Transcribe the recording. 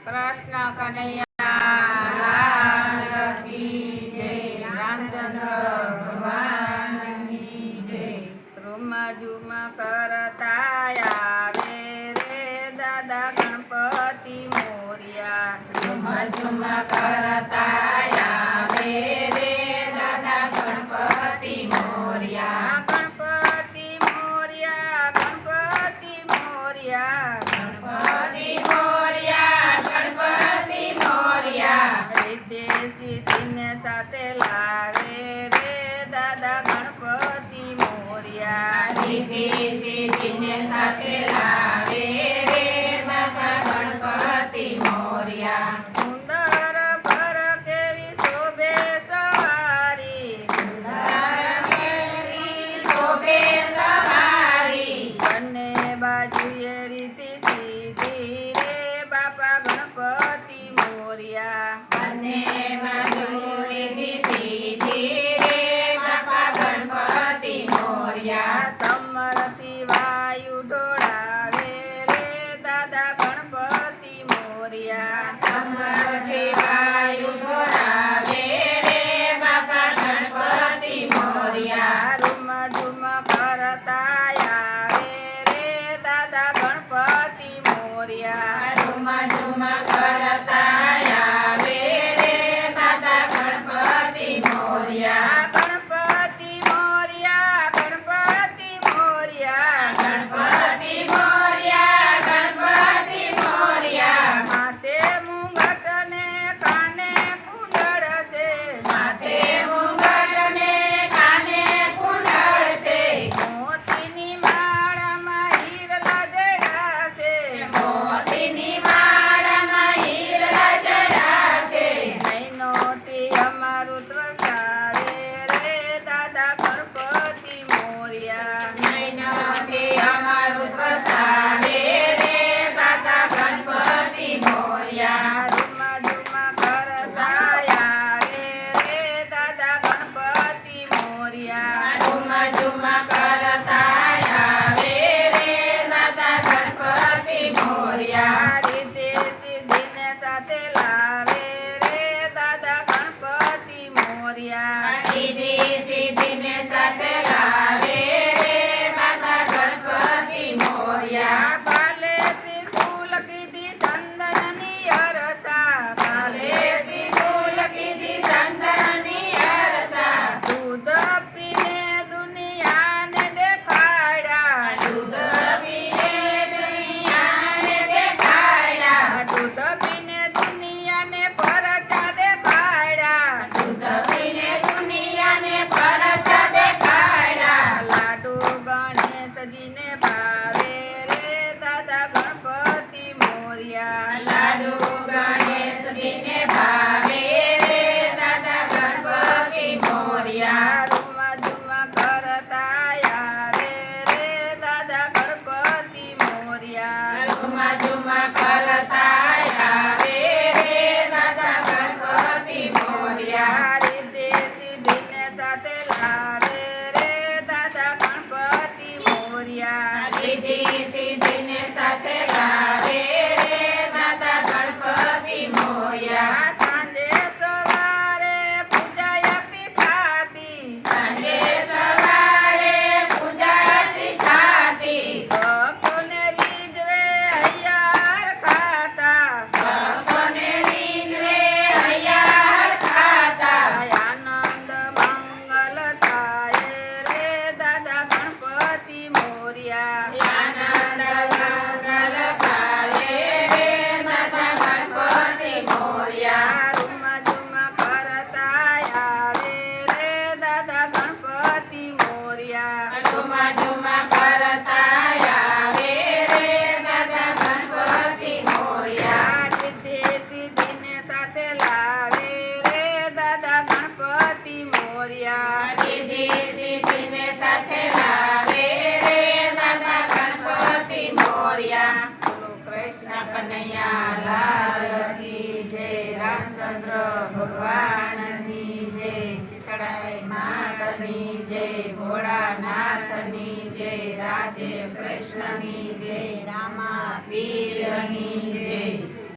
कृष्ण कन्हैया लाल की जय। रामचंद्र भगवान की जय। रूम झूम करता आवे रे दादा गणपति मोरिया। रूम झूम करता आवे रे दादा गणपति मोरिया। गणपति मोरिया गणपति मोरिया गणपति मोरिया गणपति मोरिया। रिद्धि सिद्धि ने साथे लावे रे दादा गणपति मोरिया। रिद्धि सिद्धि ने साथे लावे रे दादा गणपति मोरिया। सुंदर पर केवी शोभे सवारी। सुंदर केवी शोभे सवारी। बन्ने बाजुए रीति सीधी रे बापा गणपति मोरिया। बन्ने बाजुए रीति सीधी रे बापा गणपति मोरिया। समरथी वायु ढोळावे रे दादा गणपति मोरिया। समरथी वायु ढोळावे रे बापा गणपति मोरिया। रूम झूम करता आवे रे दादा गणपति मोरिया। रूम झूम करता आवे रे दादा गणपति मोरिया। गणपति मोरिया गणपति मोरिया गणपति मोरिया गणपति मोरिया। माथे मुंगट ने काने कुंडળ से। माथे मुंगट ने काने कुंडળ से। मोतीनी माळाમાં હીરલા જડા છે। મોતીની માળામાં હીરલા જડા છે। નૈનોથી અમારું વરસાવે રે દાદા ગણપતિ મોરિયા। નૈનોથી અમારું વરસાવે રે દાદા ગણપતિ મોરિયા। રૂમા ઝુમા કરતા આવે રે દાદા ગણપતિ મોરિયા। રૂમા ઝુમા કરતા આવે રે દાદા ગણપતિ મોરિયા। રીતિ સિદ્ધિને સાથે લાવે રે દાદા ગણપતિ મોરિયા। રીતિ સિદ્ધિને સાથે લાવે રે દાદા ગણપતિ મોરિયા। પાલેથી ફૂલ કીધી ચંદનની અરસા। પાલેથી ફૂલ કીધી ચંદનની અરસા। દૂધ પીને દુનિયાને દેખાડ્યા। દૂધ પીને દુનિયાને દેખાડ્યા। દૂધ પીને દુનિયાને પરચા દેખાડ્યા। દૂધ પીને દુનિયાને પરચા દેખાડ્યા। લાડુ ગણેશજીને ભાવે રે દાદા ગણપતિ મોરિયા। લાડુ ગણેશજીને ભાવે રે દાદા ગણપતિ મોરિયા। રૂમા ઝુમા કરતા આવે રે દાદા ગણપતિ મોરિયા। રૂમા ઝુમા કરતા આવે રે દાદા ગણપતિ મોરિયા। રીતિ સિદ્ધિને સાથે લાવે રે દાદા ગણપતિ મોરિયા। રીતિ સિદ્ધિને સાથે લાવે રે દાદા ગણપતિ મોરિયા। સાંજે સવારે પૂજા આપી ખાતી। સાંજે સવારે પૂજા આપી ખાતી। ભક્તોને રીઝવે હૈયાર ખાતા। ભક્તોને રીઝવે હૈયાર ખાતા। આનંદ મંગલ થાય રે દાદા ગણપતિ મોરિયા। આનંદ મંગલ થાય રે દાદા ગણપતિ મોરિયા। રૂમા ઝુમા કરતા આવે રે દાદા ગણપતિ મોરિયા। રૂમા ઝુમા કરતા આવે રે દાદા ગણપતિ મોરિયા। રીતિ સિદ્ધિને સાથે લાવે રે દાદા ગણપતિ મોરિયા। રીતિ સિદ્ધિને સાથે લાવે રે દાદા ગણપતિ મોરિયા। બોલો કૃષ્ણ કનૈયા લાલ की जय। रामचंद्र भगवान की जय। शीतळाई मातनी जय। भोळानाथनी जय। राधे कृष्णनी जय। रामा पीરની